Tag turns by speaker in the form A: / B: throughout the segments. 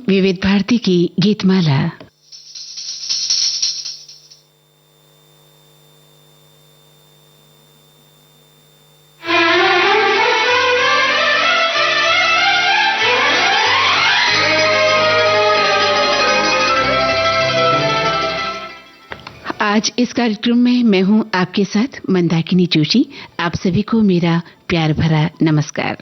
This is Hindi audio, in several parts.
A: विविध भारती की गीतमाला। आज इस कार्यक्रम में मैं हूं आपके साथ मंदाकिनी जोशी। आप सभी को मेरा प्यार भरा नमस्कार।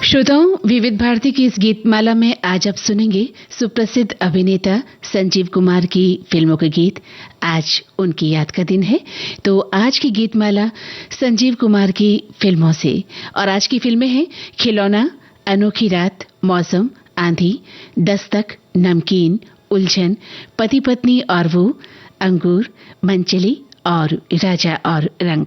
A: श्रोताओं, विविध भारती की इस गीतमाला में आज आप सुनेंगे सुप्रसिद्ध अभिनेता संजीव कुमार की फिल्मों के गीत। आज उनकी याद का दिन है, तो आज की गीतमाला संजीव कुमार की फिल्मों से। और आज की फिल्में हैं खिलौना, अनोखी रात, मौसम, आंधी, दस्तक, नमकीन, उलझन, पति पत्नी और वो, अंगूर, मनचली और राजा और रंग।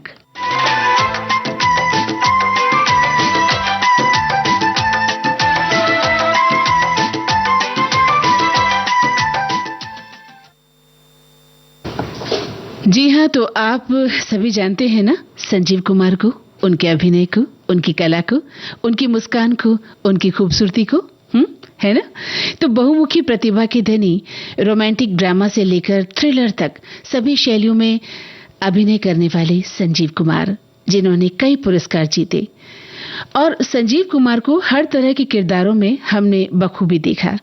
A: जी हाँ, तो आप सभी जानते हैं ना संजीव कुमार को, उनके अभिनय को, उनकी कला को, उनकी मुस्कान को, उनकी खूबसूरती को, है ना। तो बहुमुखी प्रतिभा के धनी, रोमांटिक ड्रामा से लेकर थ्रिलर तक सभी शैलियों में अभिनय करने वाले संजीव कुमार, जिन्होंने कई पुरस्कार जीते। और संजीव कुमार को हर तरह के किरदारों में हमने बखूबी देखा।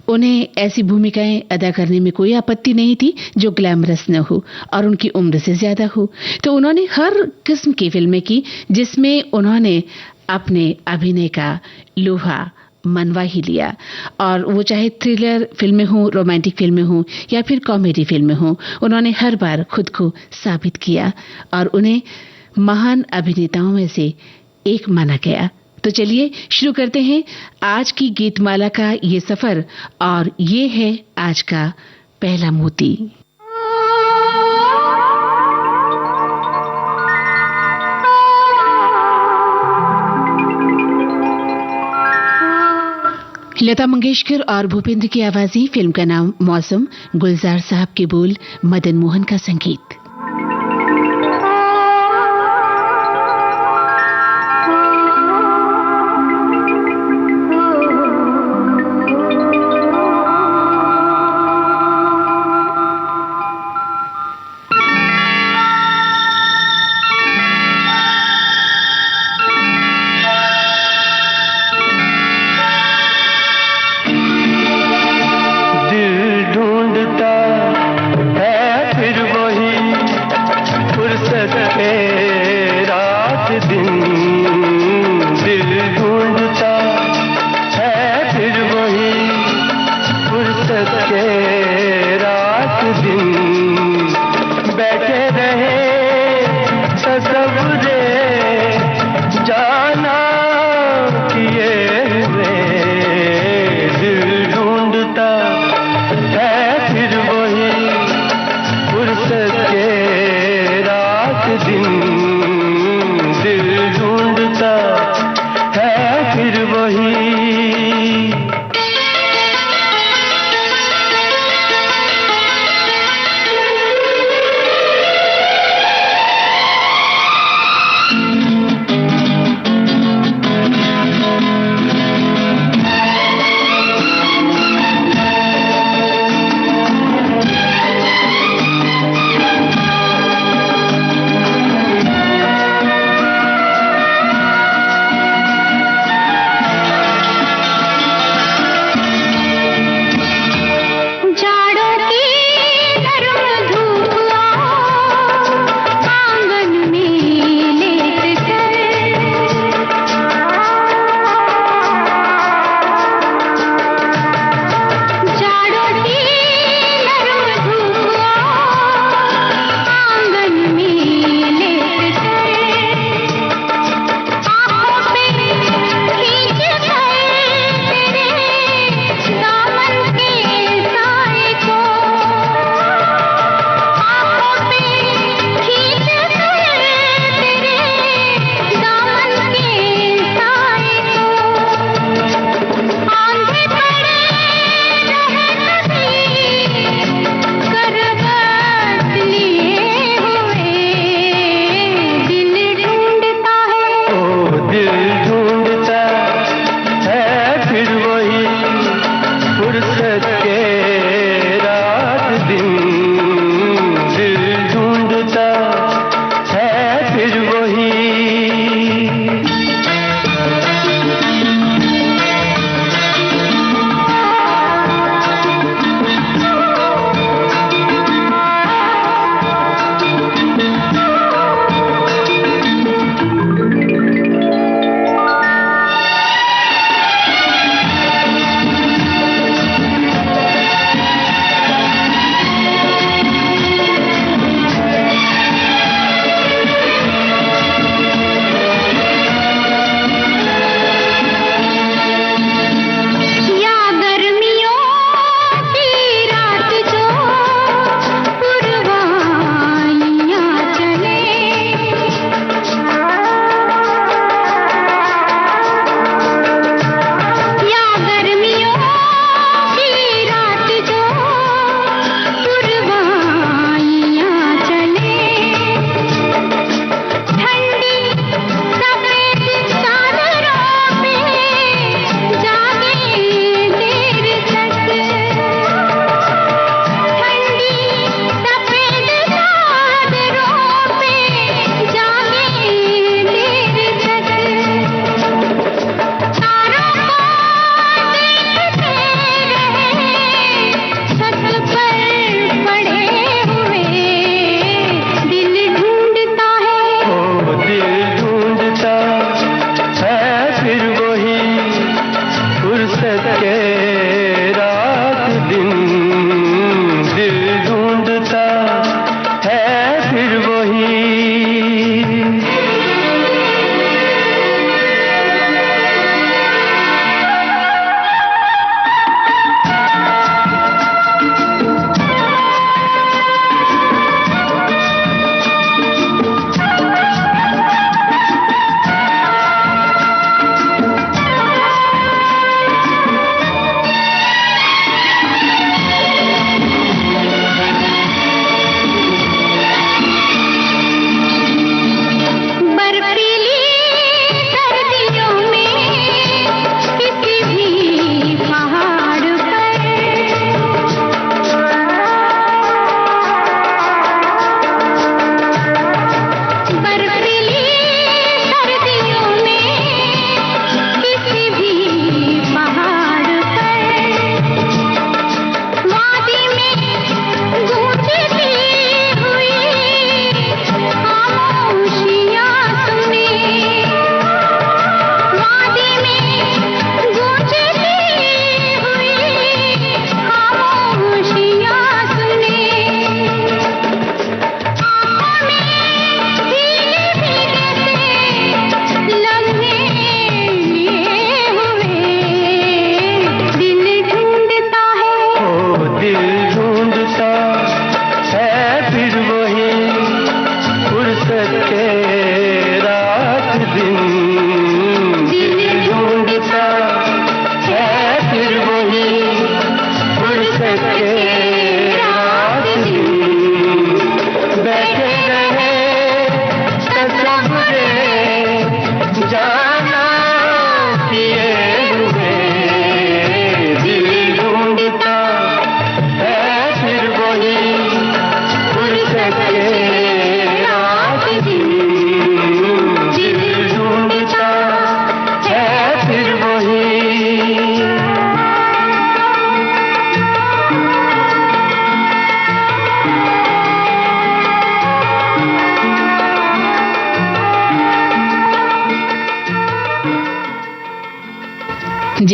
A: उन्हें ऐसी भूमिकाएं अदा करने में कोई आपत्ति नहीं थी जो ग्लैमरस न हो और उनकी उम्र से ज्यादा हो। तो उन्होंने हर किस्म की फिल्में की जिसमें उन्होंने अपने अभिनय का लोहा मनवा ही लिया। और वो चाहे थ्रिलर फिल्में हों, रोमांटिक फिल्में हों या फिर कॉमेडी फिल्में हों, उन्होंने हर बार खुद को साबित किया और उन्हें महान अभिनेताओं में से एक माना गया। तो चलिए शुरू करते हैं आज की गीतमाला का ये सफर, और ये है आज का पहला मोती। लता मंगेशकर और भूपेंद्र की आवाज़ी। फिल्म का नाम मौसम, गुलजार साहब के बोल, मदन मोहन का संगीत।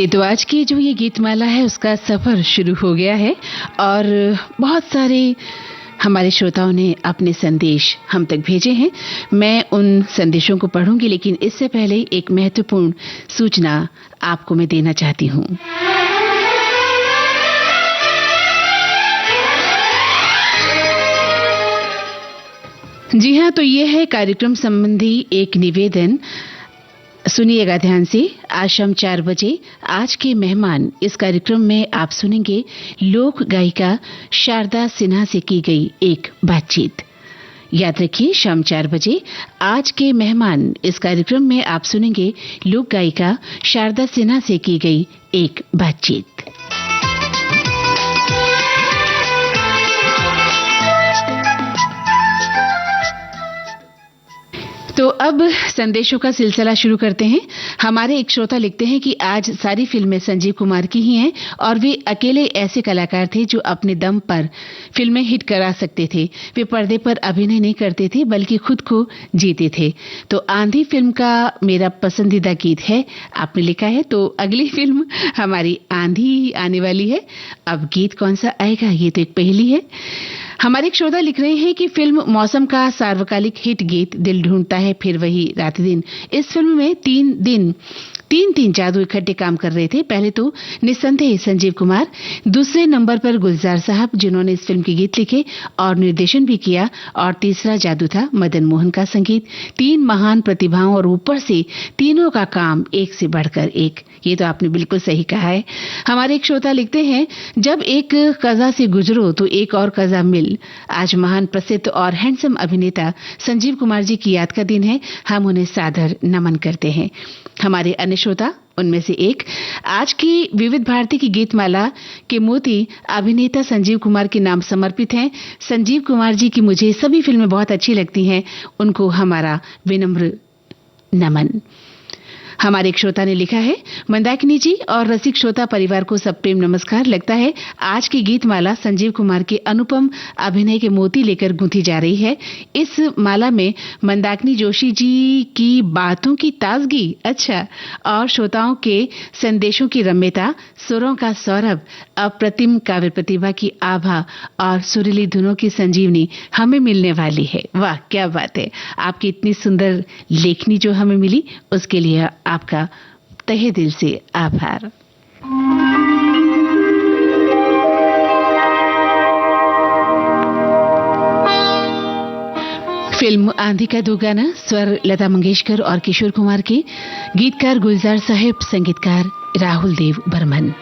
A: चलिए, तो आज की जो ये गीतमाला है उसका सफर शुरू हो गया है और बहुत सारे हमारे श्रोताओं ने अपने संदेश हम तक भेजे हैं। मैं उन संदेशों को पढ़ूंगी, लेकिन इससे पहले एक महत्वपूर्ण सूचना आपको मैं देना चाहती हूँ। जी हाँ, तो ये है कार्यक्रम संबंधी एक निवेदन। सुनिएगा ध्यान से। आज शाम 4 बजे आज के मेहमान इस कार्यक्रम में आप सुनेंगे लोक गायिका शारदा सिन्हा से की गई एक बातचीत। याद रखिए, शाम 4 बजे आज के मेहमान इस कार्यक्रम में आप सुनेंगे लोक गायिका शारदा सिन्हा से की गई एक बातचीत। तो अब संदेशों का सिलसिला शुरू करते हैं। हमारे एक श्रोता लिखते हैं कि आज सारी फिल्में संजीव कुमार की ही हैं और वे अकेले ऐसे कलाकार थे जो अपने दम पर फिल्में हिट करा सकते थे। वे पर्दे पर अभिनय नहीं करते थे बल्कि खुद को जीते थे। तो आंधी फिल्म का मेरा पसंदीदा गीत है, आपने लिखा है। तो अगली फिल्म हमारी आंधी आने वाली है। अब गीत कौन सा आएगा, ये तो एक पहेली है। हमारे एक श्रोता लिख रहे हैं कि फिल्म मौसम का सार्वकालिक हिट गीत दिल ढूंढता है फिर वही रात दिन। इस फिल्म में तीन जादू इकट्ठे काम कर रहे थे। पहले तो निस्संदेह संजीव कुमार, दूसरे नंबर पर गुलजार साहब जिन्होंने इस फिल्म के गीत लिखे और निर्देशन भी किया, और तीसरा जादू था मदन मोहन का संगीत। 3 महान प्रतिभाओं और ऊपर से तीनों का काम एक से बढ़कर एक। ये तो आपने बिल्कुल सही कहा है। हमारे एक श्रोता लिखते हैं, जब एक कज़ा से गुजरो तो एक और कज़ा मिल। आज महान प्रसिद्ध और हैंडसम अभिनेता संजीव कुमार जी की याद का दिन है। हम उन्हें सादर नमन करते हैं। हमारे अन्य श्रोता, उनमें से एक, आज की विविध भारती की गीतमाला के मोती अभिनेता संजीव कुमार के नाम समर्पित हैं। संजीव कुमार जी की मुझे सभी फिल्में बहुत अच्छी लगती हैं, उनको हमारा विनम्र नमन। हमारे एक श्रोता ने लिखा है, मंदाकिनी जी और रसिक श्रोता परिवार को सब प्रेम नमस्कार। लगता है आज की गीतमाला संजीव कुमार के अनुपम अभिनय के मोती लेकर गूंथी जा रही है। इस माला में मंदाकिनी जोशी जी की बातों की ताजगी, अच्छा, और श्रोताओं के संदेशों की रम्यता, सुरों का सौरभ, अप्रतिम काव्य प्रतिभा की आभा और सुरीली धुनों की संजीवनी हमें मिलने वाली है। वाह, क्या बात है। आपकी इतनी सुंदर लेखनी जो हमें मिली, उसके लिए आपका तहे दिल से आभार। फिल्म आंधी का दो गाना, स्वर लता मंगेशकर और किशोर कुमार के, गीतकार गुलजार साहब, संगीतकार राहुल देव बर्मन।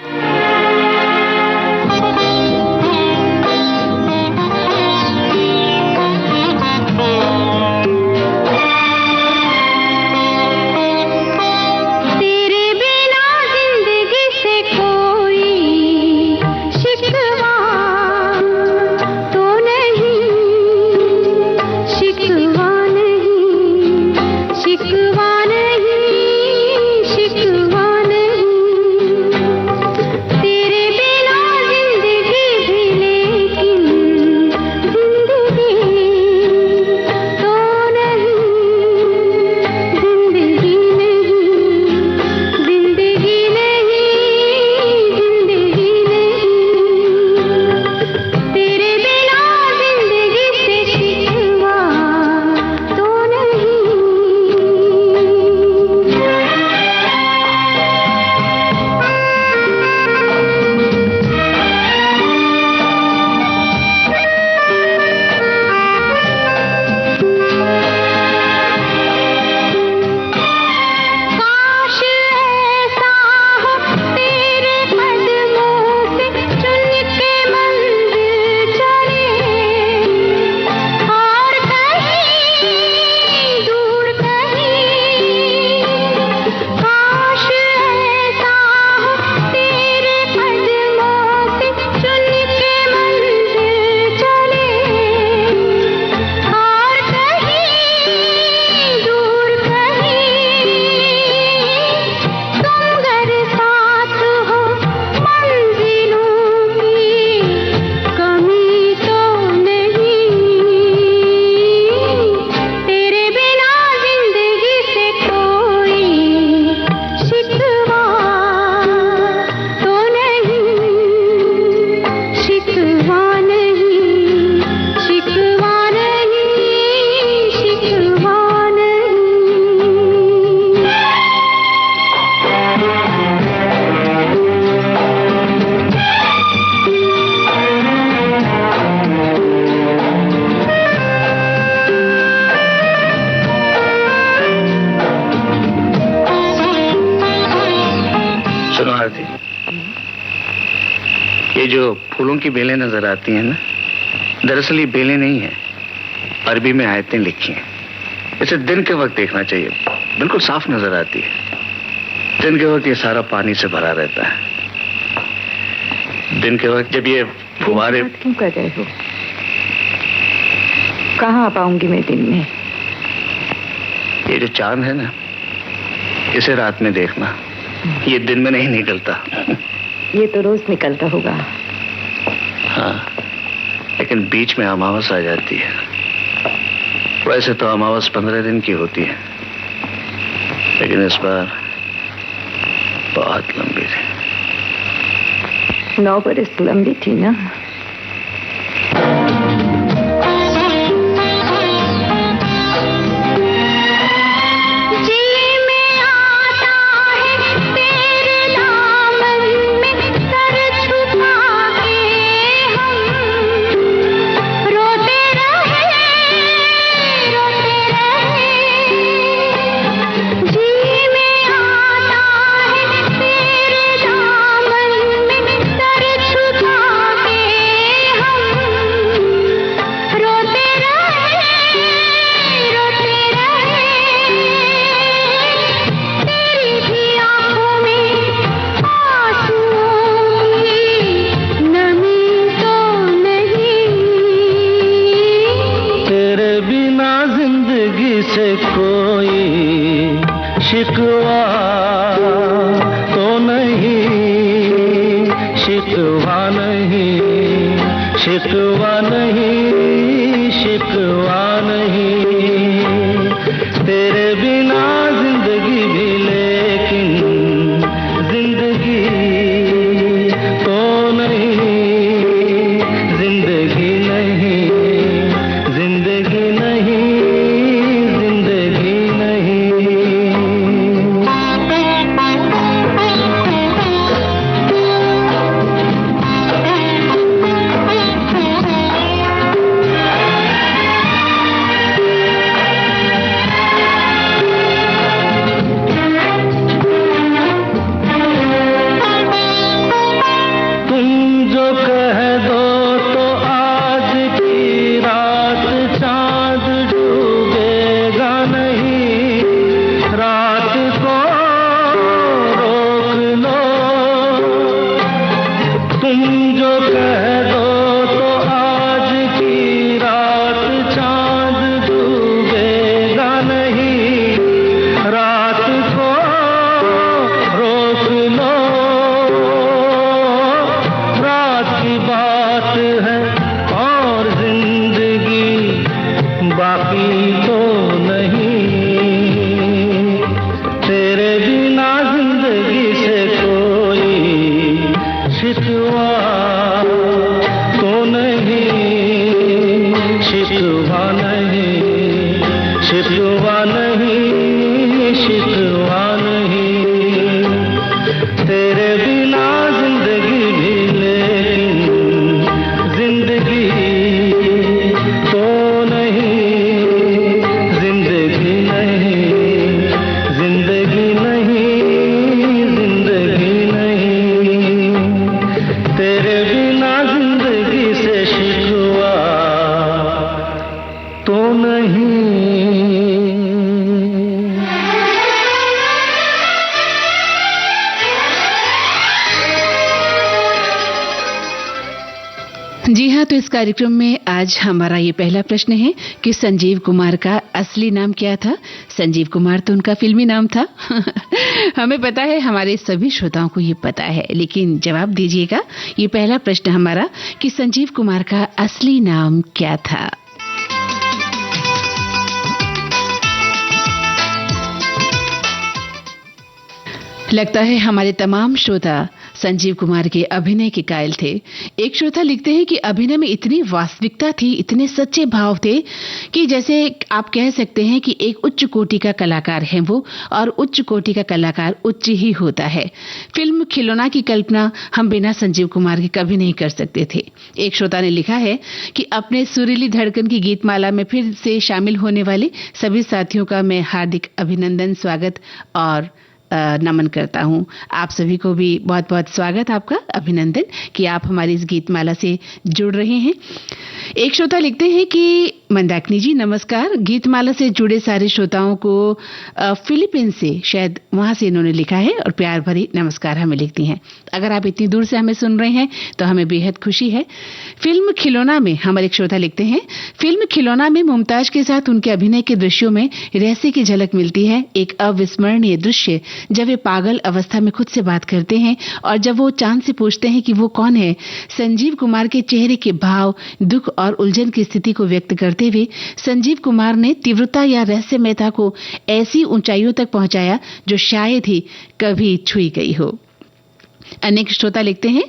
B: जो फूलों की बेलें नजर आती हैं ना, दरअसल ये बेलें नहीं है, अरबी में आयतें लिखी हैं। इसे दिन के वक्त देखना चाहिए, बिल्कुल साफ नजर आती है। दिन के वक्त ये सारा पानी से भरा रहता है। दिन के वक्त जब ये फुहारे...
C: क्यों कर रहे हो? कहाँ आ पाऊंगी मैं दिन में?
B: ये जो चांद है ना, इसे रात में देखना, ये दिन में नहीं निकलता।
C: ये तो रोज निकलता होगा।
B: हाँ, लेकिन बीच में अमावस आ जाती है। वैसे तो अमावस 15 दिन की होती है, लेकिन इस बार बहुत लंबी थी।
C: 9 बरस लंबी थी ना।
D: शिकवा तो नहीं, शिकवा नहीं, शिकवा नहीं, शिकवा नहीं, तेरे बिना जिंदगी भी, लेकिन जिंदगी तो नहीं, जिंदगी नहीं, जिंदगी नहीं, जिंदगी नहीं।
A: जी हाँ, तो इस कार्यक्रम में आज हमारा ये पहला प्रश्न है कि संजीव कुमार का असली नाम क्या था। संजीव कुमार तो उनका फिल्मी नाम था। हमें पता है, हमारे सभी श्रोताओं को ये पता है, लेकिन जवाब दीजिएगा। ये पहला प्रश्न हमारा कि संजीव कुमार का असली नाम क्या था। लगता है हमारे तमाम श्रोता संजीव कुमार के अभिनय के कायल थे। एक श्रोता लिखते हैं कि अभिनय में इतनी वास्तविकता थी, इतने सच्चे भाव थे कि जैसे आप कह सकते हैं कि एक उच्च कोटि का कलाकार है वो, और उच्च कोटि का कलाकार उच्च ही होता है। फिल्म खिलौना की कल्पना हम बिना संजीव कुमार के कभी नहीं कर सकते थे। एक श्रोता ने लिखा है कि अपने सुरीली धड़कन की गीतमाला में फिर से शामिल होने वाले सभी साथियों का मैं हार्दिक अभिनंदन, स्वागत और नमन करता हूं। आप सभी को भी बहुत बहुत स्वागत, आपका अभिनंदन कि आप हमारी इस गीतमाला से जुड़ रहे हैं। एक श्रोता लिखते हैं कि मंदाकिनी जी नमस्कार, गीतमाला से जुड़े सारे श्रोताओं को फिलीपींस से, शायद वहां से इन्होंने लिखा है, और प्यार भरी नमस्कार हमें लिखती हैं। अगर आप इतनी दूर से हमें सुन रहे हैं तो हमें बेहद खुशी है। फिल्म खिलौना में हमारे एक श्रोता लिखते हैं, फिल्म खिलौना में मुमताज के साथ उनके अभिनय के दृश्यों में रहस्य की झलक मिलती है। एक अविस्मरणीय दृश्य जब वे पागल अवस्था में खुद से बात करते हैं और जब वो चांद से पूछते हैं कि वो कौन है। संजीव कुमार के चेहरे के भाव, दुख और उलझन की स्थिति को व्यक्त करते हुए संजीव कुमार ने तीव्रता या रहस्यमयता को ऐसी ऊंचाइयों तक पहुंचाया जो शायद ही कभी छुई गई हो। अनेक श्रोता लिखते हैं,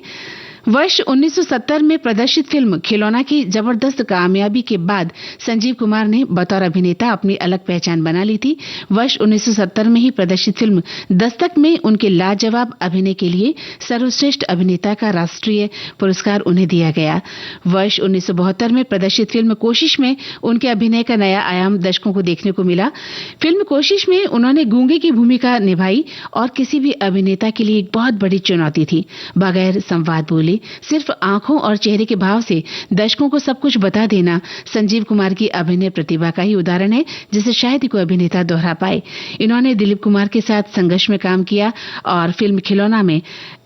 A: वर्ष 1970 में प्रदर्शित फिल्म खिलौना की जबरदस्त कामयाबी के बाद संजीव कुमार ने बतौर अभिनेता अपनी अलग पहचान बना ली थी। वर्ष 1970 में ही प्रदर्शित फिल्म दस्तक में उनके लाजवाब अभिनय के लिए सर्वश्रेष्ठ अभिनेता का राष्ट्रीय पुरस्कार उन्हें दिया गया। वर्ष 1972 में प्रदर्शित फिल्म कोशिश में उनके अभिनय का नया आयाम दर्शकों को देखने को मिला। फिल्म कोशिश में उन्होंने गूंगे की भूमिका निभाई और किसी भी अभिनेता के लिए एक बहुत बड़ी चुनौती थी। बगैर संवाद बोले, सिर्फ आंखों और चेहरे के भाव से दर्शकों को सब कुछ बता देना संजीव कुमार की अभिनय प्रतिभा का ही उदाहरण है, जिसे शायद ही कोई अभिनेता दोहरा पाए। इन्होंने दिलीप कुमार के साथ संघर्ष में काम किया और फिल्म खिलौना में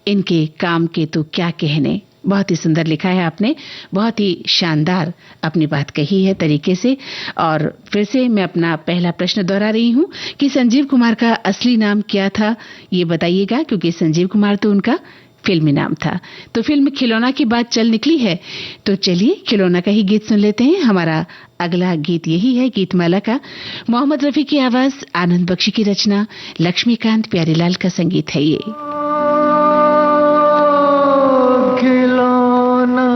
A: इनके काम के तो क्या कहने। बहुत ही सुंदर लिखा है आपने, बहुत ही शानदार अपनी बात कही है तरीके से। और फिर से मैं अपना पहला प्रश्न दोहरा रही हूं कि संजीव कुमार का असली नाम क्या था, ये बताइएगा, क्योंकि संजीव कुमार तो उनका फिल्मी नाम था। तो फिल्म खिलौना की बात चल निकली है, तो चलिए खिलौना का ही गीत सुन लेते हैं। हमारा अगला गीत यही है गीतमाला का। मोहम्मद रफी की आवाज, आनंद बख्शी की रचना, लक्ष्मीकांत प्यारेलाल का संगीत है ये।
D: खिलौना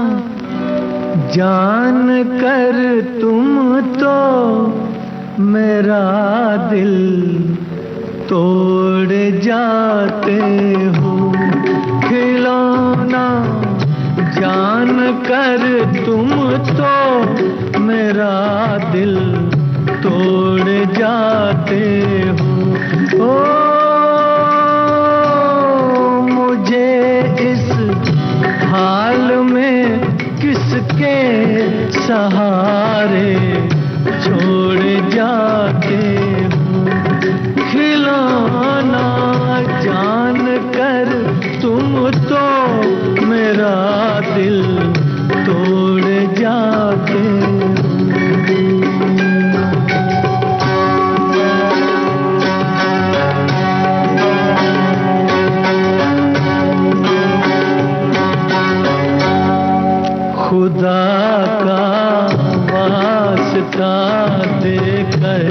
D: जान कर तुम तो मेरा दिल तोड़ जाते हो। खिलौना जान कर तुम तो मेरा दिल तोड़ जाते हो। ओ मुझे इस हाल में किसके सहारे छोड़ जाते हो। खिलौना जान कर तुम तो मेरा दिल तोड़ जाते हो। खुदा का वास्ता देकर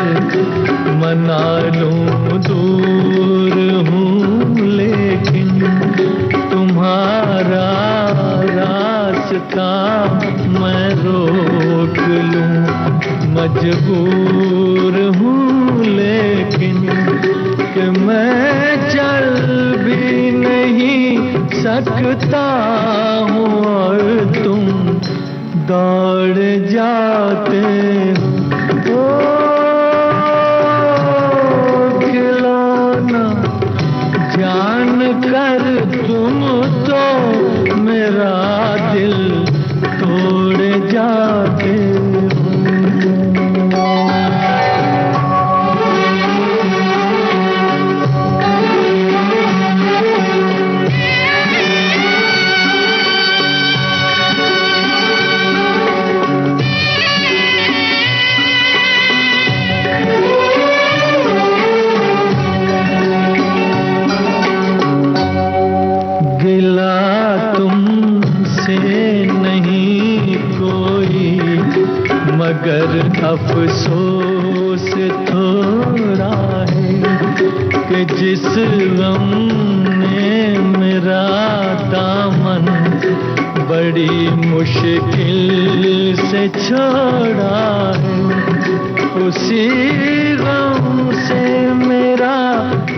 D: मना लूं दूर हूँ, लेकिन तुम्हारा रास्ता मैं रोक लूं मजबूर हूँ। लेकिन कि मैं चल भी नहीं सकता हूँ और तुम दौड़ जाते हो। खिलौना जान कर तुम तो मेरा दिल तोड़ जाते हो। मगर अफसोस थोड़ा है कि जिस गम ने मेरा दामन बड़ी मुश्किल से छोड़ा है, उसी गम से मेरा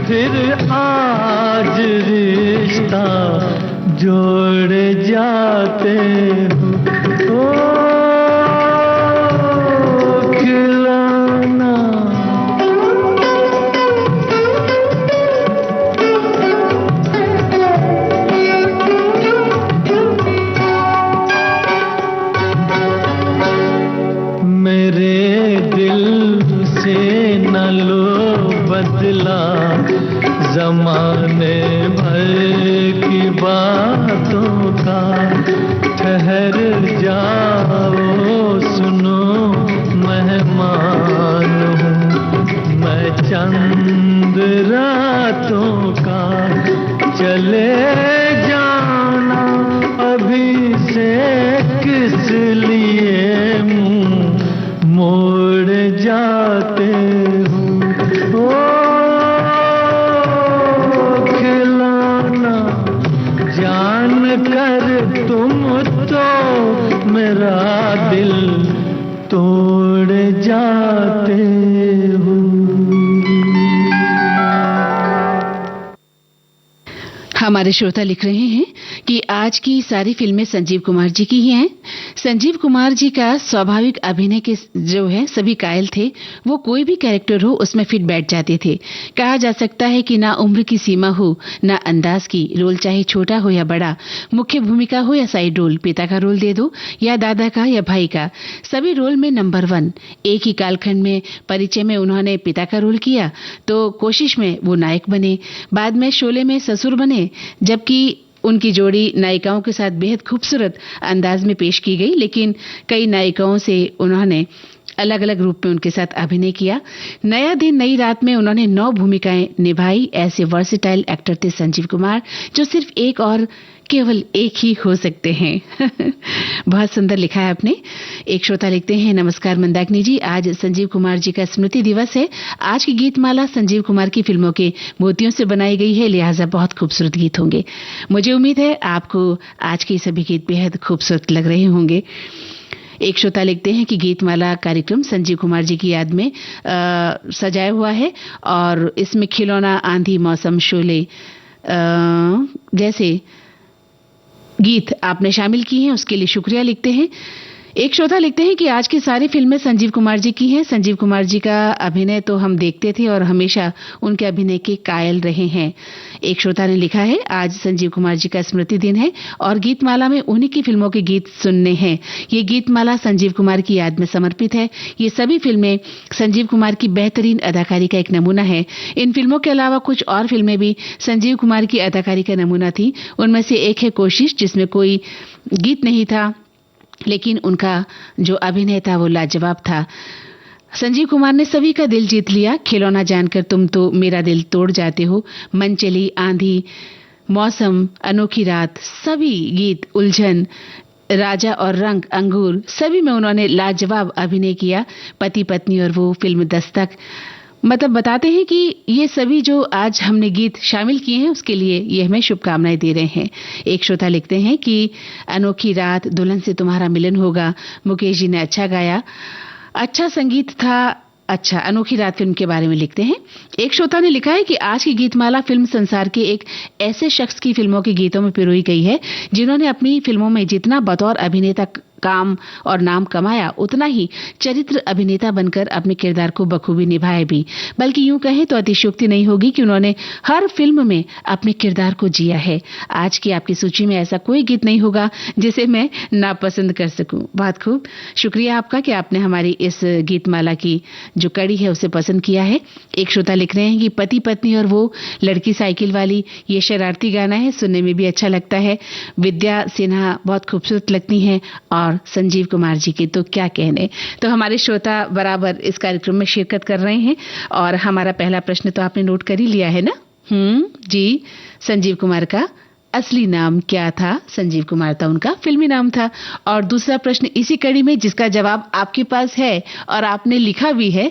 D: फिर आज रिश्ता जोड़ जाते हो। जमाने भर की बातों का ठहर जाओ, सुनो मेहमान हूँ मैं चंद रातों का। चले जाना अभी से किस लिए मुंह मोड़ जाते हो। ओ खिलौना जान कर तुम तो मेरा दिल तोड़ जाते हो।
A: हमारे श्रोता लिख रहे हैं कि आज की सारी फिल्में संजीव कुमार जी की ही हैं। संजीव कुमार जी का स्वाभाविक अभिनय के जो है सभी कायल थे, वो कोई भी कैरेक्टर हो उसमें फिट बैठ जाते थे। कहा जा सकता है कि ना उम्र की सीमा हो ना अंदाज की, रोल चाहे छोटा हो या बड़ा, मुख्य भूमिका हो या साइड रोल, पिता का रोल दे दो या दादा का या भाई का, सभी रोल में नंबर 1। एक ही कालखंड में परिचय में उन्होंने पिता का रोल किया तो कोशिश में वो नायक बने, बाद में शोले में ससुर बने, जबकि उनकी जोड़ी नायिकाओं के साथ बेहद खूबसूरत अंदाज में पेश की गई, लेकिन कई नायिकाओं से उन्होंने अलग अलग रूप में उनके साथ अभिनय किया। नया दिन नई रात में उन्होंने 9 भूमिकाएं निभाई। ऐसे वर्सेटाइल एक्टर थे संजीव कुमार, जो सिर्फ एक और केवल एक ही हो सकते हैं। बहुत सुंदर लिखा है आपने। एक श्रोता लिखते हैं, नमस्कार मंदाकिनी जी, आज संजीव कुमार जी का स्मृति दिवस है। आज की गीतमाला संजीव कुमार की फिल्मों के मोतियों से बनाई गई है, लिहाजा बहुत खूबसूरत गीत होंगे। मुझे उम्मीद है आपको आज के सभी गीत बेहद खूबसूरत लग रहे होंगे। एक श्रोता लिखते हैं कि गीतमाला कार्यक्रम संजीव कुमार जी की याद में सजाया हुआ है और इसमें खिलौना, आंधी, मौसम, शोले जैसे गीत आपने शामिल की हैं, उसके लिए शुक्रिया लिखते हैं। एक श्रोता लिखते हैं कि आज की सारी फिल्में संजीव कुमार जी की हैं। संजीव कुमार जी का अभिनय तो हम देखते थे और हमेशा उनके अभिनय के कायल रहे हैं। एक श्रोता ने लिखा है, आज संजीव कुमार जी का स्मृति दिन है और गीतमाला में उन्हीं की फिल्मों के गीत सुनने हैं। ये गीतमाला संजीव कुमार की याद में समर्पित है। ये सभी फिल्में संजीव कुमार की बेहतरीन अदाकारी का एक नमूना है। इन फिल्मों के अलावा कुछ और फिल्में भी संजीव कुमार की अदाकारी का नमूना थी। उनमें से एक है कोशिश, जिसमें कोई गीत नहीं था, लेकिन उनका जो अभिनय था वो लाजवाब था। संजीव कुमार ने सभी का दिल जीत लिया। खिलौना जानकर तुम तो मेरा दिल तोड़ जाते हो, मन चली, आंधी, मौसम, अनोखी रात, सभी गीत, उलझन, राजा और रंग, अंगूर, सभी में उन्होंने लाजवाब अभिनय किया। पति पत्नी और वो, फिल्म दस्तक, मतलब बताते हैं कि ये सभी जो आज हमने गीत शामिल किए हैं उसके लिए ये हमें शुभकामनाएं दे रहे हैं। एक श्रोता लिखते हैं कि अनोखी रात, दुल्हन से तुम्हारा मिलन होगा, मुकेश जी ने अच्छा गाया, अच्छा संगीत था। अच्छा, अनोखी रात फिल्म के बारे में लिखते हैं। एक श्रोता ने लिखा है कि आज की गीतमाला फिल्म संसार के एक ऐसे शख्स की फिल्मों के गीतों में पिरोई गई है जिन्होंने अपनी फिल्मों में जितना बतौर अभिनेता काम और नाम कमाया, उतना ही चरित्र अभिनेता बनकर अपने किरदार को बखूबी निभाया भी। बल्कि यूं कहें तो अतिशयोक्ति नहीं होगी कि उन्होंने हर फिल्म में अपने किरदार को जिया है। आज की आपकी सूची में ऐसा कोई गीत नहीं होगा जिसे मैं नापसंद कर सकूं। बहुत खूब, शुक्रिया आपका कि आपने हमारी इस गीतमाला की जो कड़ी है उसे पसंद किया है। एक श्रोता लिख रहे हैं कि पति पत्नी और वो, लड़की साइकिल वाली, ये शरारती गाना है, सुनने में भी अच्छा लगता है। विद्या सिन्हा बहुत खूबसूरत लगती हैं और संजीव कुमार जी के तो क्या कहने। तो हमारे श्रोता बराबर इस कार्यक्रम में शिरकत कर रहे हैं और हमारा पहला प्रश्न तो आपने नोट कर ही लिया है ना? जी, संजीव कुमार का असली नाम क्या था? संजीव कुमार था उनका फिल्मी नाम था। और दूसरा प्रश्न इसी कड़ी में, जिसका जवाब आपके पास है और आपने लिखा भी है।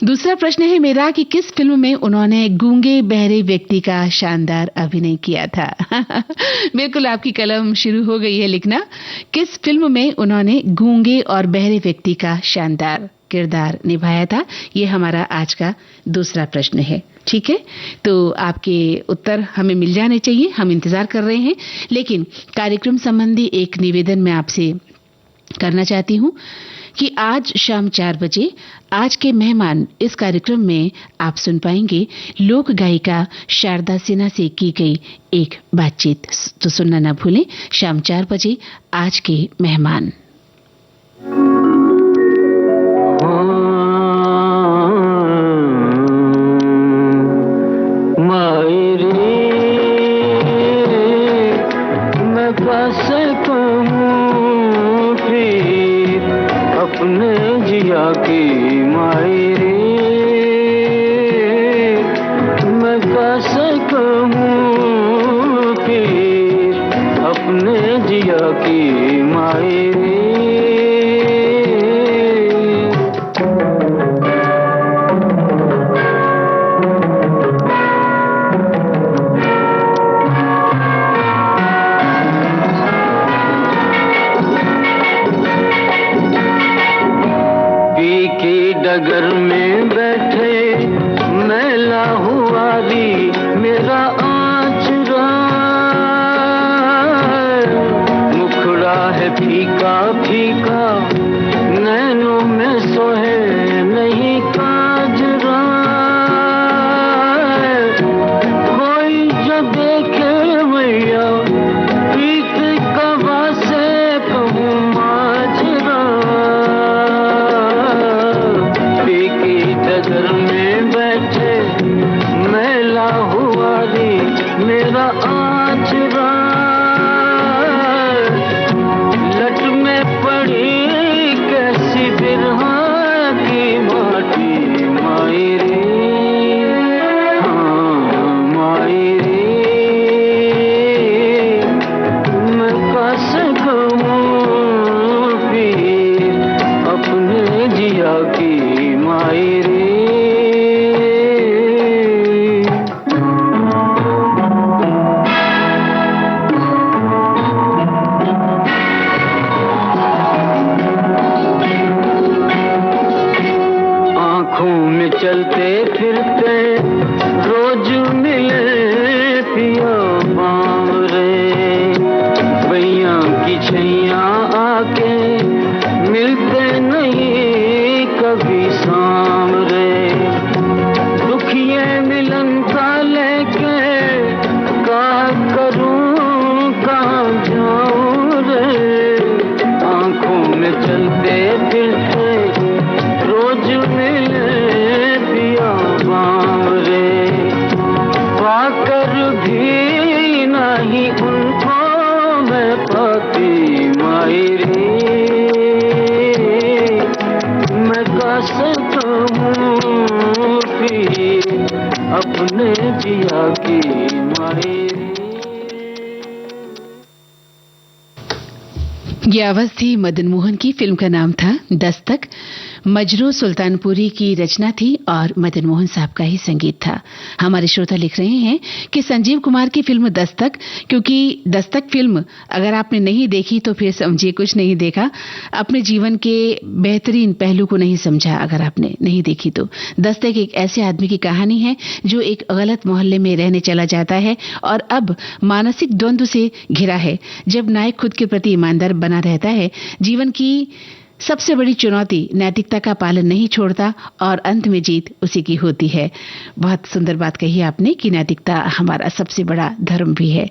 A: दूसरा प्रश्न है मेरा कि किस फिल्म में उन्होंने गूंगे बहरे व्यक्ति का शानदार अभिनय किया था? बिल्कुल, आपकी कलम शुरू हो गई है लिखना। किस फिल्म में उन्होंने गूंगे और बहरे व्यक्ति का शानदार किरदार निभाया था? ये हमारा आज का दूसरा प्रश्न है। ठीक है, तो आपके उत्तर हमें मिल जाने चाहिए, हम इंतजार कर रहे हैं। लेकिन कार्यक्रम संबंधी एक निवेदन मैं आपसे करना चाहती हूँ कि आज शाम 4 बजे आज के मेहमान इस कार्यक्रम में आप सुन पाएंगे लोक गायिका शारदा सिन्हा से की गई एक बातचीत। तो सुनना ना भूलें, शाम 4 बजे आज के मेहमान।
D: माई अपने जिया की मायरे मैं कैसे कहूँ फिर अपने जिया की मायरे। डगर में बैठे मैला हुआ री मेरा आचरा, मुखड़ा है फीका फीका नैनों में सोहे नहीं काजरा। कोई जो देखे मैया प्रीत कबा से कहूँ माजरा। डगर में बैठे मैला हुआ रे मेरा आचरा, लट में पड़ी कैसी बिरहा की माटी मायरे। हाँ मायरे मैं कैसे कहूँ फिर अपने जिया की मायरे। चलते फिरते रोज मिले पिया बावरे, भैया की छैया आके मिलते नहीं कभी सामरे। दुखिए मिलन का लेके कहा करूं कहाँ जाऊं रे। आंखों में चलते फिरते रोज मिले पाकर भी नहीं उनको मैं पाती मायरे। मैं कैसे कहूँ फिर अपने जिया की मायरे।
A: ये आवाज थी मदन मोहन की। फिल्म का नाम था दस्तक। मजरू सुल्तानपुरी की रचना थी और मदन मोहन साहब का ही संगीत था। हमारे श्रोता लिख रहे हैं कि संजीव कुमार की फिल्म दस्तक, क्योंकि दस्तक फिल्म अगर आपने नहीं देखी तो फिर समझिए कुछ नहीं देखा, अपने जीवन के बेहतरीन पहलू को नहीं समझा। अगर आपने नहीं देखी तो दस्तक एक ऐसे आदमी की कहानी है जो एक गलत मोहल्ले में रहने चला जाता है और अब मानसिक द्वंद्व से घिरा है। जब नायक खुद के प्रति ईमानदार बना रहता है, जीवन की सबसे बड़ी चुनौती नैतिकता का पालन नहीं छोड़ता और अंत में जीत उसी की होती है। बहुत सुंदर बात कही आपने कि नैतिकता हमारा सबसे बड़ा धर्म भी है।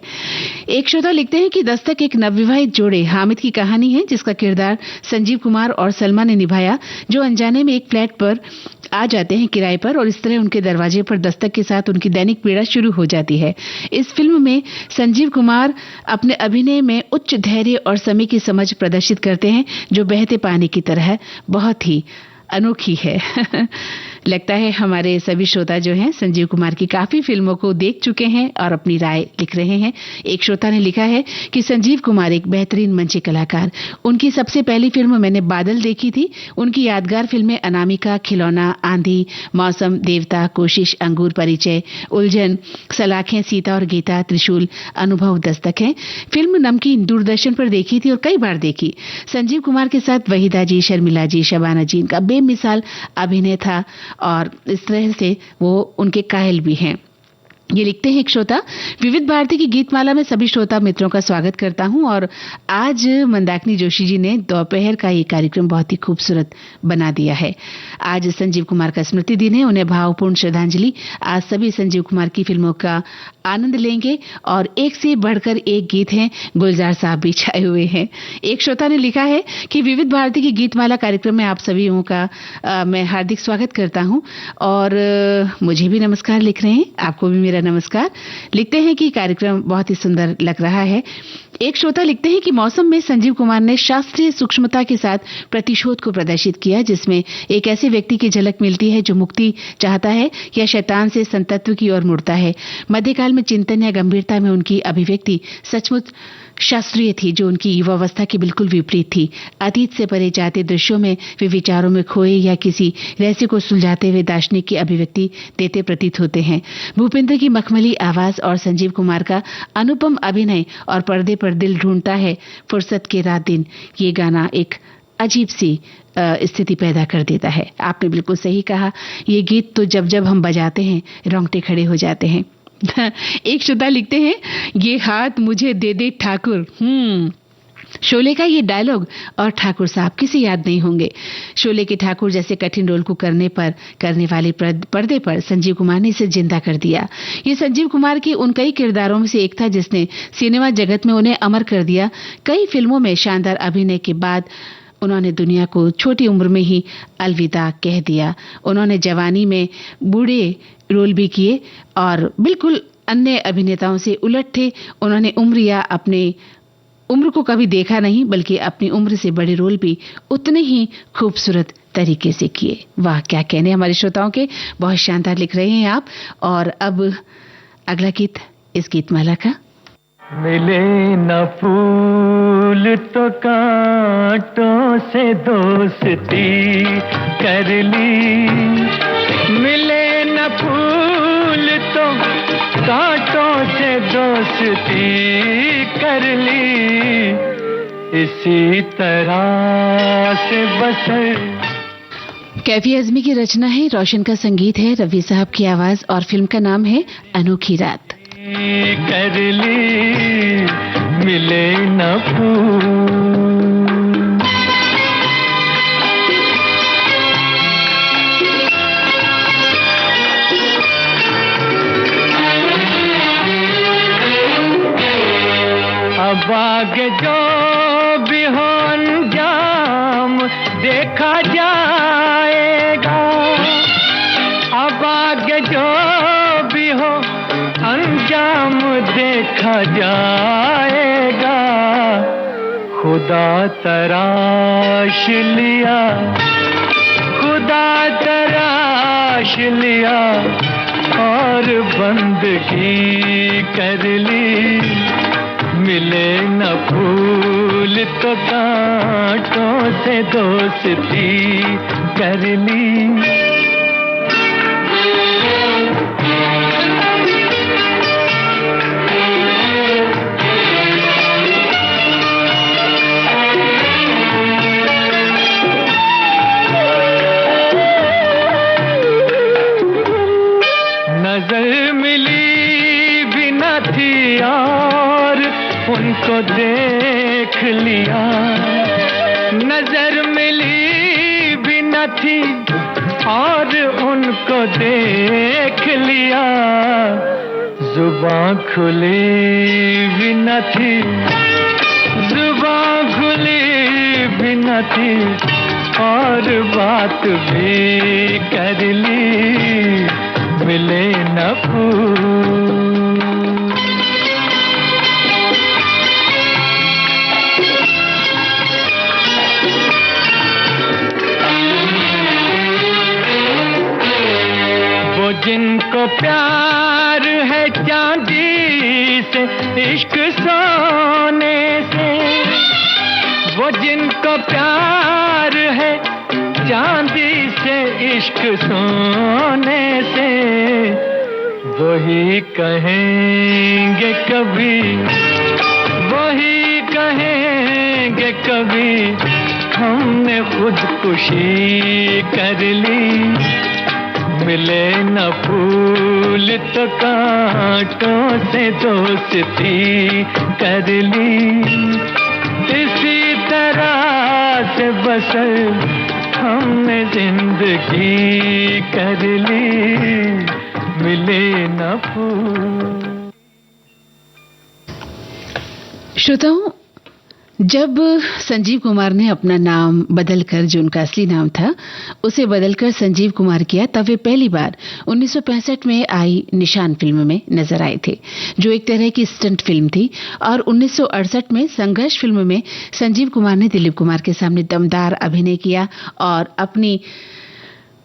A: एक श्रोता लिखते हैं कि दस्तक एक नवविवाहित जोड़े हामिद की कहानी है जिसका किरदार संजीव कुमार और सलमा ने निभाया, जो अनजाने में एक फ्लैट पर आ जाते हैं किराए पर और इस तरह उनके दरवाजे पर दस्तक के साथ उनकी दैनिक पीड़ा शुरू हो जाती है। इस फिल्म में संजीव कुमार अपने अभिनय में उच्च धैर्य और समय की समझ प्रदर्शित करते हैं जो बहते पानी की तरह बहुत ही अनोखी है। लगता है हमारे सभी श्रोता जो हैं संजीव कुमार की काफी फिल्मों को देख चुके हैं और अपनी राय लिख रहे हैं। एक श्रोता ने लिखा है कि संजीव कुमार एक बेहतरीन मंची कलाकार। उनकी सबसे पहली फिल्म मैंने बादल देखी थी। उनकी यादगार फिल्में अनामिका, खिलौना, आंधी, मौसम, देवता, कोशिश, अंगूर, परिचय, उलझन, सलाखें, सीता और गीता, त्रिशूल, अनुभव, दस्तक है। फिल्म नमकीन दूरदर्शन पर देखी थी और कई बार देखी। संजीव कुमार के साथ वहीदा जी, शर्मिला जी, शबाना जी, इनका बेमिसाल अभिनय था और इस तरह से वो उनके कायल भी हैं। ये लिखते हैं एक श्रोता, विविध भारती की गीतमाला में सभी श्रोता मित्रों का स्वागत करता हूं और आज मंदाकिनी जोशी जी ने दोपहर का ये कार्यक्रम बहुत ही खूबसूरत बना दिया है। आज संजीव कुमार का स्मृति दिन है, उन्हें भावपूर्ण श्रद्धांजलि। आज सभी संजीव कुमार की फिल्मों का आनंद लेंगे और एक से बढ़कर एक गीत हैं, गुलजार साहब भी छाए हुए हैं। एक श्रोता ने लिखा है कि विविध भारती की गीतमाला कार्यक्रम में आप सभी का मैं हार्दिक स्वागत करता हूं और मुझे भी नमस्कार लिख रहे हैं। आपको भी मेरा नमस्कार। लिखते हैं कि कार्यक्रम बहुत ही सुंदर लग रहा है। एक श्रोता लिखते हैं कि मौसम में संजीव कुमार ने शास्त्रीय सूक्ष्मता के साथ प्रतिशोध को प्रदर्शित किया, जिसमें एक ऐसे व्यक्ति की झलक मिलती है जो मुक्ति चाहता है या शैतान से संतत्व की ओर मुड़ता है। मध्यकाल में चिंतन या गंभीरता में उनकी अभिव्यक्ति सचमुच शास्त्रीय थी, जो उनकी युवावस्था की बिल्कुल विपरीत थी। अतीत से परे जाते दृश्यों में वे विचारों में खोए या किसी रहस्य को सुलझाते हुए दार्शनिक की अभिव्यक्ति देते प्रतीत होते हैं। भूपेंद्र की मखमली आवाज और संजीव कुमार का अनुपम अभिनय और पर्दे पर दिल ढूंढता है फुर्सत के रात दिन, ये गाना एक अजीब सी स्थिति पैदा कर देता है। आपने बिल्कुल सही कहा, ये गीत तो जब जब हम बजाते हैं रोंगटे खड़े हो जाते हैं। एक श्रोता लिखते हैं, ये हाथ मुझे दे दे ठाकुर। शोले का ये डायलॉग और ठाकुर साहब किसे याद नहीं होंगे। शोले के ठाकुर जैसे कठिन रोल को करने वाले पर्दे पर संजीव कुमार ने इसे जिंदा कर दिया। ये संजीव कुमार के उन कई किरदारों में से एक था जिसने सिनेमा जगत में उन्हें अमर कर दिया। कई फिल्मों में शानदार अभिनय के बाद उन्होंने दुनिया को छोटी उम्र में ही अलविदा कह दिया। उन्होंने जवानी में बूढ़े रोल भी किए और बिल्कुल अन्य अभिनेताओं से उलट थे। उन्होंने उम्र को कभी देखा नहीं, बल्कि अपनी उम्र से बड़े रोल भी उतने ही खूबसूरत तरीके से किए। वाह, क्या कहने हमारे श्रोताओं के, बहुत शानदार लिख रहे हैं आप। और अब अगला गीत इस गीतमाला का।
D: मिले न फूल तो कांटों से दोस्ती कर ली, मिले न फूल तो कांटों से दोस्ती कर ली, इसी तरह से बसर।
A: कैफी आजमी की रचना है, रोशन का संगीत है, रवि साहब की आवाज और फिल्म का नाम है अनोखी रात।
D: कर ली मिले न फूल। अब आगे जो भी हो अंजाम देखा जाएगा, अब आगे जो भी हो अंजाम देखा जाएगा। खुदा तराश लिया, खुदा तराश लिया और बंदगी कर ली, मिले न फूल तो कांटों से दोस्ती कर ली। नजर मिली भी न थी और उनको देख लिया, नजर मिली भी न थी और उनको देख लिया। जुबान खुली भी न थी, जुबान खुली भी न थी और बात भी कर ली, मिले न फूल। वो जिनको प्यार है चांदी से इश्क सोने से, वो जिनको प्यार है चांदी से इश्क सोने से, वही कहेंगे कभी, वही कहेंगे कभी हमने खुदकुशी कर ली, मिले न फूल तो कांटों से दोस्ती कर ली, इसी तरह से बसर हमने जिंदगी कर ली, मिले न फूल।
A: श्रोताओं, जब संजीव कुमार ने अपना नाम बदलकर, जो उनका असली नाम था, उसे बदलकर संजीव कुमार किया, तब वे पहली बार 1965 में आई निशान फिल्म में नजर आए थे, जो एक तरह की स्टंट फिल्म थी। और 1968 में संघर्ष फिल्म में संजीव कुमार ने दिलीप कुमार के सामने दमदार अभिनय किया और अपनी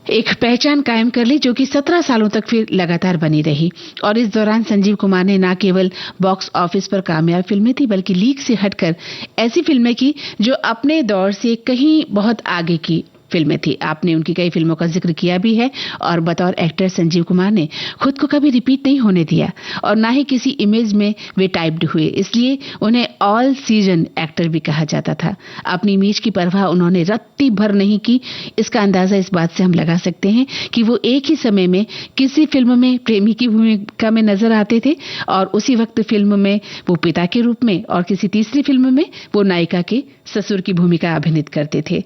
A: एक पहचान कायम कर ली, जो कि 17 सालों तक फिर लगातार बनी रही। और इस दौरान संजीव कुमार ने न केवल बॉक्स ऑफिस पर कामयाब फिल्में थी, बल्कि लीक से हटकर ऐसी फिल्में की जो अपने दौर से कहीं बहुत आगे की फिल्में थी। आपने उनकी कई फिल्मों का जिक्र किया भी है। और बतौर एक्टर संजीव कुमार ने खुद को कभी रिपीट नहीं होने दिया और ना ही किसी इमेज में वे टाइप्ड हुए, इसलिए उन्हें ऑल सीजन एक्टर भी कहा जाता था। अपनी इमेज की परवाह उन्होंने रत्ती भर नहीं की। इसका अंदाजा इस बात से हम लगा सकते हैं कि वो एक ही समय में किसी फिल्म में प्रेमी की भूमिका में नजर आते थे और उसी वक्त फिल्म में वो पिता के रूप में, और किसी तीसरी फिल्म में वो नायिका के ससुर की भूमिका अभिनीत करते थे।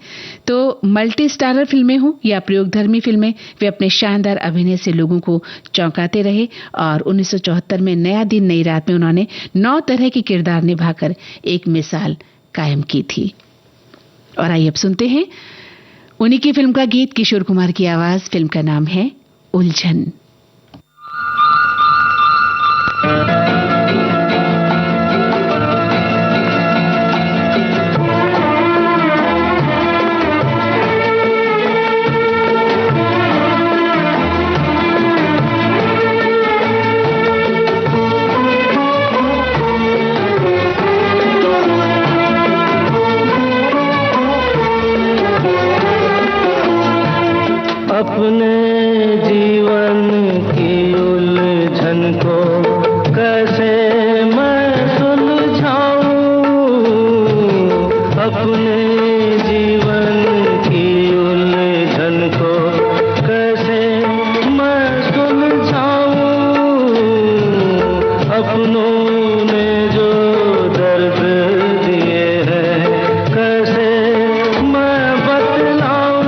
A: तो मल्टी स्टारर फिल्में हों या प्रयोगधर्मी फिल्में, वे अपने शानदार अभिनय से लोगों को चौंकाते रहे। और 1974 में नया दिन नई रात में उन्होंने 9 तरह के किरदार निभाकर एक मिसाल कायम की थी। और आइए अब सुनते हैं उन्हीं की फिल्म का गीत, किशोर कुमार की आवाज। फिल्म का नाम है उलझन।
D: अपने जीवन की उलझन को कैसे मैं सुलझाऊं, अपने जीवन की उलझन को कैसे मैं सुलझाऊं, अपनों ने जो दर्द दिए हैं कैसे मैं बतलाऊं।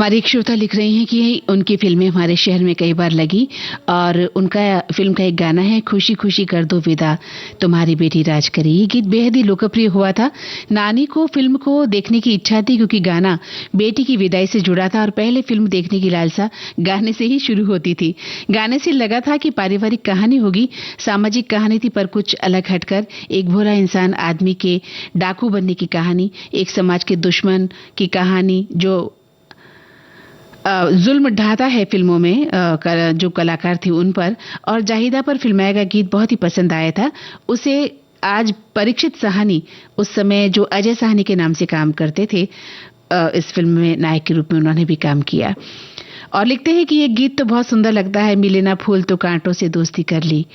A: हमारी एक श्रोता लिख रही हैं कि उनकी फिल्में हमारे शहर में कई बार लगी और उनका फिल्म का एक गाना है खुशी खुशी कर दो विदा तुम्हारी बेटी राज करे। ये गीत बेहद ही लोकप्रिय हुआ था। नानी को फिल्म को देखने की इच्छा थी क्योंकि गाना बेटी की विदाई से जुड़ा था और पहले फिल्म देखने की लालसा गाने से ही शुरू होती थी। गाने से लगा था कि पारिवारिक कहानी होगी, सामाजिक कहानी थी पर कुछ अलग हटकर एक भोला इंसान आदमी के डाकू बनने की कहानी, एक समाज के दुश्मन की कहानी जो जुल्म ढाता है फिल्मों में जो कलाकार थे उन पर, और जाहिदा पर फिल्माया गया गीत बहुत ही पसंद आया था। उसे आज परीक्षित साहनी, उस समय जो अजय साहनी के नाम से काम करते थे, इस फिल्म में नायक के रूप में उन्होंने भी काम किया। और लिखते हैं कि ये गीत तो बहुत सुंदर लगता है, मिले ना फूल तो कांटों से दोस्ती कर ली।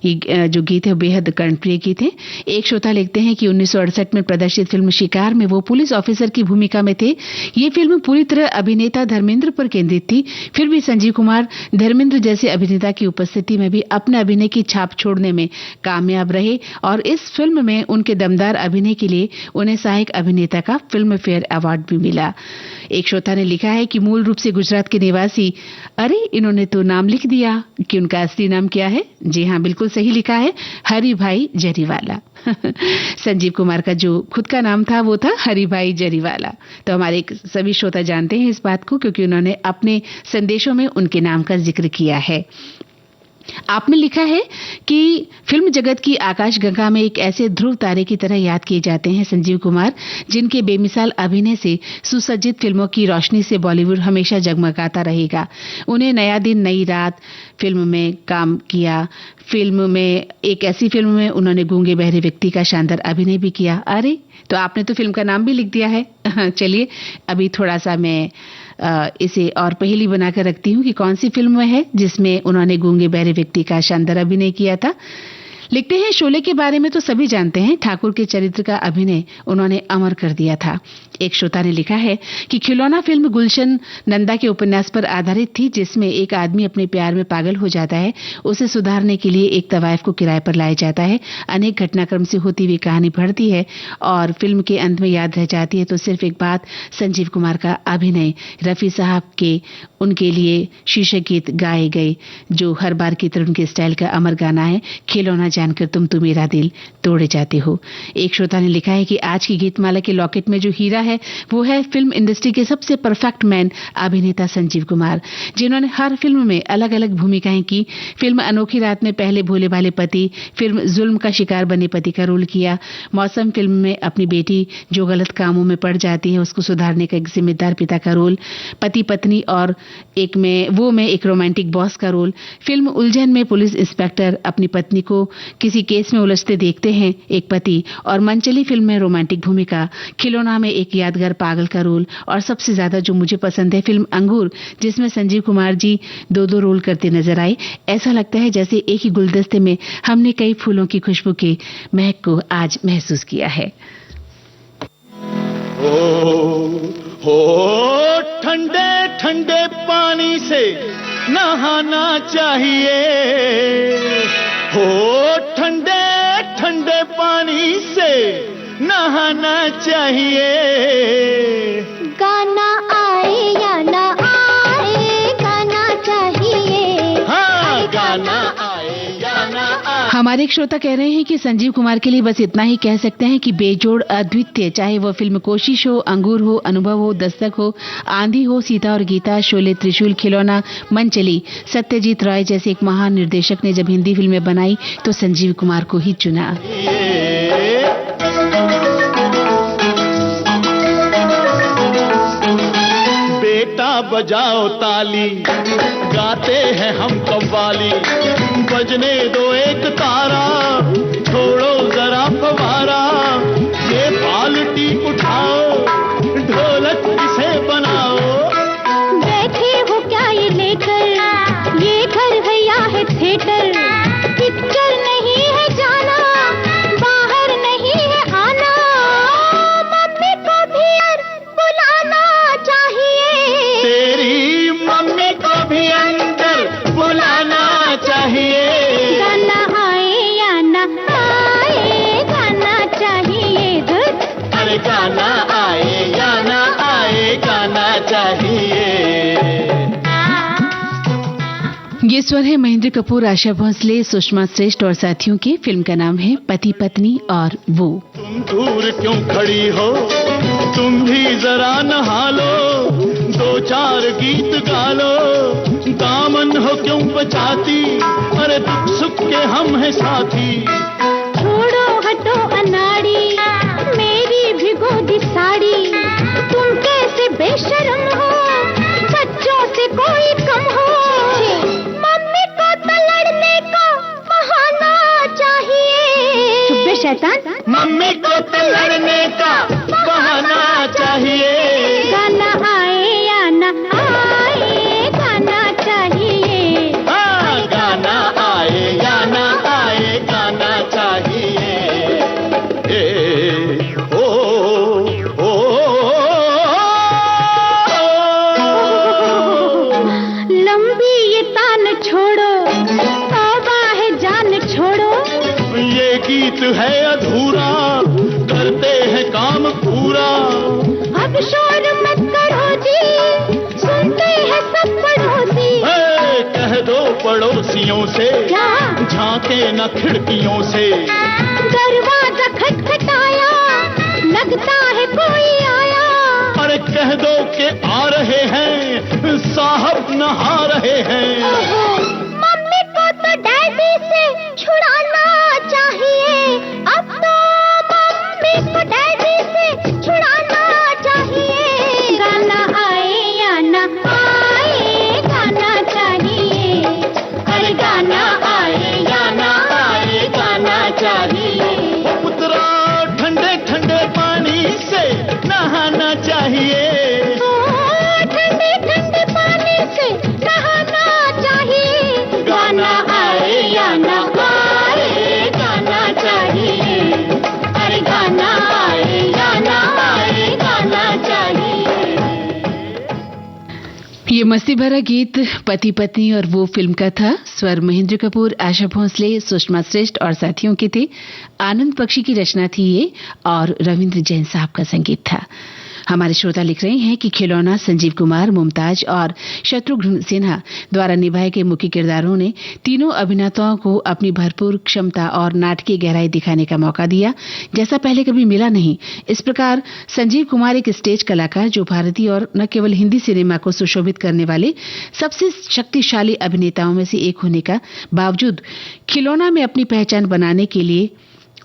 A: ये जो गीत है बेहद कर्णप्रिय गीत है। एक श्रोता लिखते हैं कि 1968 में प्रदर्शित फिल्म शिकार में वो पुलिस ऑफिसर की भूमिका में थे। ये फिल्म पूरी तरह अभिनेता धर्मेंद्र पर केंद्रित थी, फिर भी संजीव कुमार धर्मेंद्र जैसे अभिनेता की उपस्थिति में भी अपने अभिनय की छाप छोड़ने में कामयाब रहे और इस फिल्म में उनके दमदार अभिनय के लिए उन्हें सहायक अभिनेता का फिल्म फेयर अवार्ड भी मिला। एक श्रोता ने लिखा है कि मूल रूप से गुजरात के निवासी, अरे इन्होंने तो नाम लिख दिया कि उनका असली नाम क्या है। जी हाँ, बिल्कुल सही लिखा है, हरि भाई जरीवाला। संजीव कुमार का जो खुद का नाम था वो था हरि भाई जरीवाला। तो हमारे सभी श्रोता जानते हैं इस बात को क्योंकि उन्होंने अपने संदेशों में उनके नाम का जिक्र किया है। आपने लिखा है कि फिल्म जगत की आकाशगंगा में एक ऐसे ध्रुव तारे की तरह याद किए जाते हैं संजीव कुमार, जिनके बेमिसाल अभिनय से सुसज्जित फिल्मों की रोशनी से बॉलीवुड हमेशा जगमगाता रहेगा। उन्हें नया दिन नई रात फिल्म में काम किया। फिल्म में एक ऐसी फिल्म में उन्होंने गूंगे बहरे व्यक्ति का शानदार अभिनय भी किया। अरे तो आपने तो फिल्म का नाम भी लिख दिया है। चलिए अभी थोड़ा सा मैं इसे और पहेली बनाकर रखती हूँ कि कौन सी फिल्म है जिसमें उन्होंने गूंगे बहरे व्यक्ति का शानदार अभिनय किया था। लिखते हैं शोले के बारे में तो सभी जानते हैं, ठाकुर के चरित्र का अभिनय उन्होंने अमर कर दिया था। एक श्रोता ने लिखा है कि खिलौना फिल्म गुलशन नंदा के उपन्यास पर आधारित थी, जिसमें एक आदमी अपने प्यार में पागल हो जाता है। उसे सुधारने के लिए एक तवायफ को किराए पर लाया जाता है। अनेक घटनाक्रम से होती हुई कहानी बढ़ती है और फिल्म के अंत में याद रह जाती है तो सिर्फ एक बात, संजीव कुमार का अभिनय। रफी साहब के उनके लिए शीर्षक गीत गाए गए जो हर बार की तरह उनके स्टाइल का अमर गाना है, खिलौना जानकर तुम तो मेरा दिल तोड़े जाते हो। एक श्रोता ने लिखा है कि आज की गीतमाला के लॉकेट में जो हीरा है वो है फिल्म इंडस्ट्री के सबसे परफेक्ट मैन अभिनेता संजीव कुमार, जिन्होंने हर फिल्म में अलग अलग भूमिकाएं की। फिल्म अनोखी रात में पहले भोले भाले पति, फिल्म जुल्म का शिकार बने पति का रोल किया। मौसम फिल्म में अपनी बेटी जो गलत कामों में पड़ जाती है उसको सुधारने का एक जिम्मेदार पिता का रोल। पति पत्नी और एक में एक रोमांटिक बॉस का रोल। फिल्म उलझन में पुलिस इंस्पेक्टर अपनी पत्नी को किसी केस में उलझते देखते हैं एक पति, और मनचली फिल्म में रोमांटिक भूमिका। खिलौना में एक यादगार पागल का रोल, और सबसे ज्यादा जो मुझे पसंद है फिल्म अंगूर, जिसमें संजीव कुमार जी दो रोल करते नजर आए। ऐसा लगता है जैसे एक ही गुलदस्ते में हमने कई फूलों की खुशबू के महक को आज महसूस किया है।
E: हो ठंडे ठंडे पानी से नहाना चाहिए, हो ठंडे ठंडे पानी से नहाना चाहिए।
F: गाना आए या ना आए गाना चाहिए।
E: हाँ, गाना आए या ना आए।
A: हमारे एक श्रोता कह रहे हैं कि संजीव कुमार के लिए बस इतना ही कह सकते हैं कि बेजोड़ अद्वितीय, चाहे वो फिल्म कोशिश हो, अंगूर हो, अनुभव हो, दस्तक हो, आंधी हो, सीता और गीता, शोले, त्रिशूल, खिलौना, मनचली, सत्यजीत राय जैसे एक महान निर्देशक ने जब हिंदी फिल्में बनाई तो संजीव कुमार को ही चुना।
E: बेटा बजाओ ताली, गाते हैं हम कव्वाली, बजने दो एक तारा, छोड़ो जरा फवारा, ये बाल्टी उठाओ, ढोलक इसे बनाओ।
F: बैठे हो क्या ये लेकर, ये घर है या है थिएटर, पिक्चर नहीं है जाना, बाहर नहीं है आना, मम्मी को भी बुलाना चाहिए।
E: तेरी मम्मी को भी अंदर बुलाना चाहिए।
F: गाना आए या ना आए गाना चाहिए।
E: चाहिए।
A: ये स्वर है महेंद्र कपूर, आशा भोसले, सुषमा श्रेष्ठ और साथियों के। फिल्म का नाम है पति पत्नी और वो।
E: तुम दूर क्यों खड़ी हो, तुम भी जरा नहा लो, दो चार गीत गा लो, दामन हो क्यों बचाती, अरे दुख सुख के हम हैं साथी।
F: छोड़ो हटो अनाड़ी, मेरी भिगो दी साड़ी, तुम कैसे बेशर्म हो, बच्चों से कोई कम हो। मम्मी को तो लड़ने का बहाना चाहिए। चुप बे शैतान,
E: मम्मी को तो लड़ने का बहाना चाहिए।
F: गाना आए या न आए, गाना चाहिए।
E: हाँ, गाना आए या ना आए, गाना चाहिए। ए, ओ, ओ,
F: लंबी ये तान छोड़ो, तौबा है जान छोड़ो।
E: ये गीत है अधूरा, करते हैं काम पूरा।
F: अब शोर मत करो जी, सुनते हैं सब पड़ोसी।
E: ए, कह दो पड़ोसियों से,
F: क्या?
E: झांके न खिड़कियों से।
F: दरवाजा खटखटाया, लगता है कोई आया।
E: अरे कह दो कि आ रहे हैं, साहब नहा रहे हैं।
F: ओहो, मम्मी को तो डैडी से छुड़ाना चाहिए। अब तो मम्मी को डैडी से छुड़ाना चाहिए। गाना आए या न आए, गाना चाहिए।
E: अरे गाना आए या ना आए, गाना चाहिए। पुत्रा, ठंडे ठंडे पानी से नहाना चाहिए।
F: ठंडे ठंडे पानी से नहाना चाहिए।
E: गाना आए या ना आए, गाना चाहिए। अरे गाना आए या ना आए, गाना चाहिए।
A: ये मस्ती भरा गीत पति पत्नी और वो फिल्म का था। स्वर महेंद्र कपूर, आशा भोसले, सुषमा श्रेष्ठ और साथियों के थे। आनंद बख्शी की रचना थी ये और रविंद्र जैन साहब का संगीत था। हमारे श्रोता लिख रहे हैं कि खिलौना, संजीव कुमार, मुमताज और शत्रुघ्न सिन्हा द्वारा निभाए गए मुख्य किरदारों ने तीनों अभिनेताओं को अपनी भरपूर क्षमता और नाटकीय गहराई दिखाने का मौका दिया, जैसा पहले कभी मिला नहीं। इस प्रकार संजीव कुमार एक स्टेज कलाकार जो भारतीय और न केवल हिंदी सिनेमा को सुशोभित करने वाले सबसे शक्तिशाली अभिनेताओं में से एक होने का बावजूद खिलौना में अपनी पहचान बनाने के लिए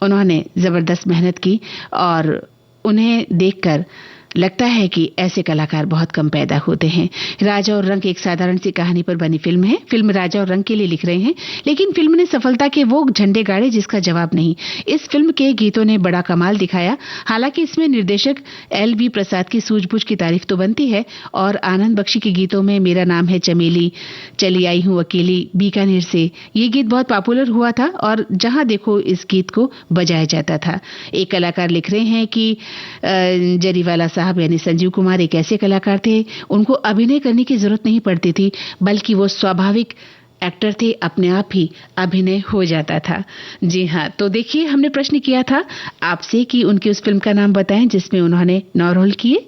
A: उन्होंने जबरदस्त मेहनत की और उन्हें देखकर लगता है कि ऐसे कलाकार बहुत कम पैदा होते हैं। राजा और रंक एक साधारण सी कहानी पर बनी फिल्म है। फिल्म राजा और रंक के लिए लिख रहे हैं, लेकिन फिल्म ने सफलता के वो झंडे गाड़े जिसका जवाब नहीं। इस फिल्म के गीतों ने बड़ा कमाल दिखाया। हालांकि इसमें निर्देशक LV प्रसाद की सूझबूझ की तारीफ तो बनती है और आनंद बख्शी के गीतों में मेरा नाम है चमेली, चली आई हूं अकेली, बीकानेर से, ये गीत बहुत पॉपुलर हुआ था और जहां देखो इस गीत को बजाया जाता था। एक कलाकार लिख रहे हैं कि जरीवाला साहब यानी संजीव कुमार एक ऐसे कलाकार थे, उनको अभिनय करने की जरूरत नहीं पड़ती थी, बल्कि वो स्वाभाविक एक्टर थे, अपने आप ही अभिनय हो जाता था। जी हाँ, तो देखिए हमने प्रश्न किया था आपसे कि उनकी उस फिल्म का नाम बताएं जिसमें उन्होंने 9 रोल किए।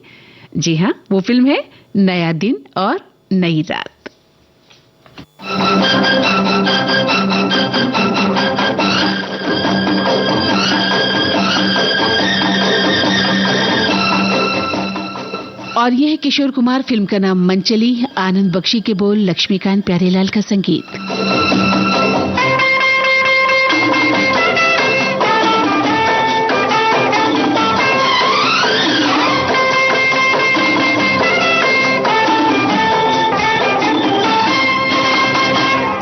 A: जी हाँ, वो फिल्म है नया दिन और नई रात। और यह है किशोर कुमार, फिल्म का नाम मनचली, आनंद बख्शी के बोल, लक्ष्मीकांत प्यारेलाल का संगीत।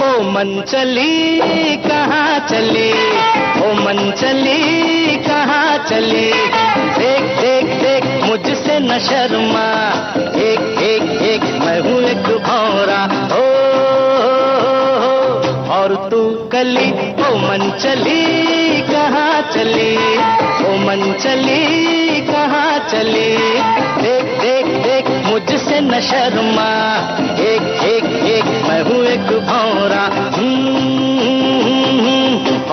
D: ओ मनचली कहाँ चली, ओ मनचली कहाँ चली, देख देख देख मुझसे न शर्मा, एक एक एक मैं हूँ एक भौरा, हो और तू कली, ओ मनचली कहाँ चली, ओ मनचली कहाँ चली, देख देख देख मुझसे न शर्मा, एक एक एक मैं हूँ एक भौरा,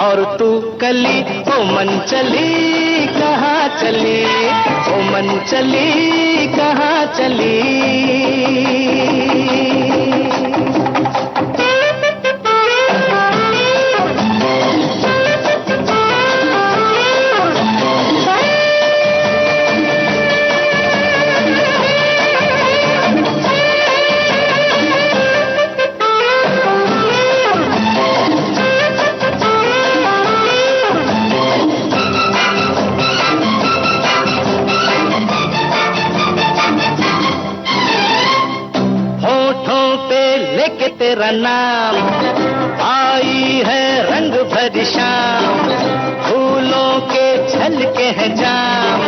D: और और तू कली ओ मन चली कहाँ चली, ओ मन चली कहाँ चली। तेरा नाम आई है रंग भरी शाम, फूलों के छलके हैं जाम,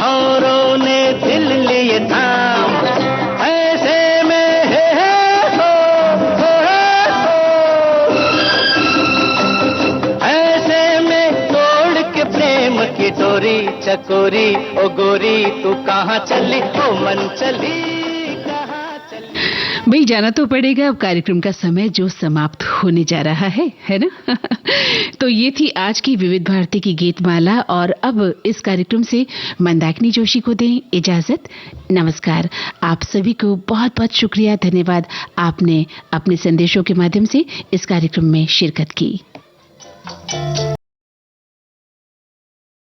D: औरों ने दिल लिए थाम, ऐसे में हो, ऐसे में तोड़ के प्रेम की डोरी चकोरी ओ गोरी तू कहाँ चली ओ मन चली।
A: भाई जाना तो पड़ेगा, अब कार्यक्रम का समय जो समाप्त होने जा रहा है ना। तो ये थी आज की विविध भारती की गीतमाला और अब इस कार्यक्रम से मंदाकिनी जोशी को दें इजाजत। नमस्कार। आप सभी को बहुत बहुत शुक्रिया, धन्यवाद, आपने अपने संदेशों के माध्यम से इस कार्यक्रम में शिरकत की।